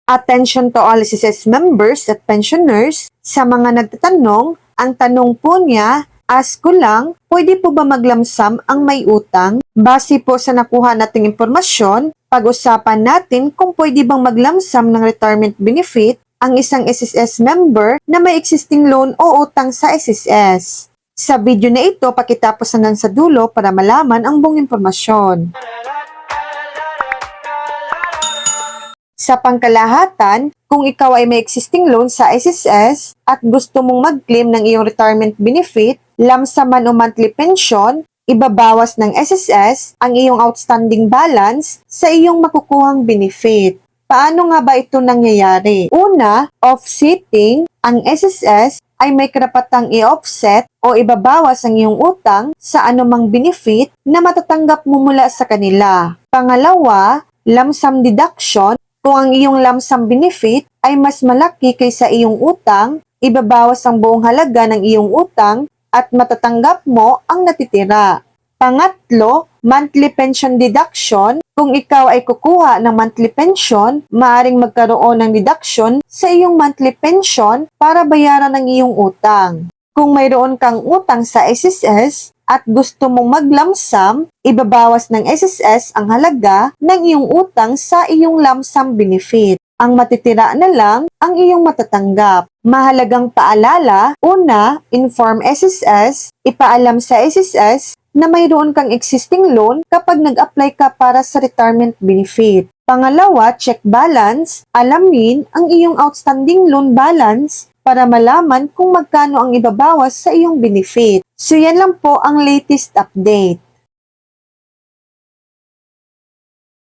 Attention to all SSS members at pensioners. Sa mga nagtatanong, ang tanong po niya, ask ko lang, pwede po ba maglamsam ang may utang? Base po sa nakuha nating impormasyon, pag-usapan natin kung pwede bang maglamsam ng retirement benefit ang isang SSS member na may existing loan o utang sa SSS. Sa video na ito, pakitapos hanggang sa dulo para malaman ang buong impormasyon. Sa pangkalahatan, kung ikaw ay may existing loan sa SSS at gusto mong mag-claim ng iyong retirement benefit, lamsaman o monthly pension, ibabawas ng SSS ang iyong outstanding balance sa iyong makukuhang benefit. Paano nga ba ito nangyayari? Una, offsetting. Ang SSS ay may karapatang i-offset o ibabawas ang iyong utang sa anumang benefit na matatanggap mo mula sa kanila. Pangalawa, lump sum deduction. Kung ang iyong lump sum benefit ay mas malaki kaysa iyong utang, ibabawas ang buong halaga ng iyong utang at matatanggap mo ang natitira. Pangatlo, monthly pension deduction. Kung ikaw ay kukuha ng monthly pension, maaring magkaroon ng deduction sa iyong monthly pension para bayaran ang iyong utang. Kung mayroon kang utang sa SSS at gusto mong mag-lump sum, ibabawas ng SSS ang halaga ng iyong utang sa iyong lump sum benefit. Ang matitira na lang ang iyong matatanggap. Mahalagang paalala, una, inform SSS, ipaalam sa SSS na mayroon kang existing loan kapag nag-apply ka para sa retirement benefit. Pangalawa, check balance, alamin ang iyong outstanding loan balance para malaman kung magkano ang ibabawas sa iyong benefit. So yan lang po ang latest update.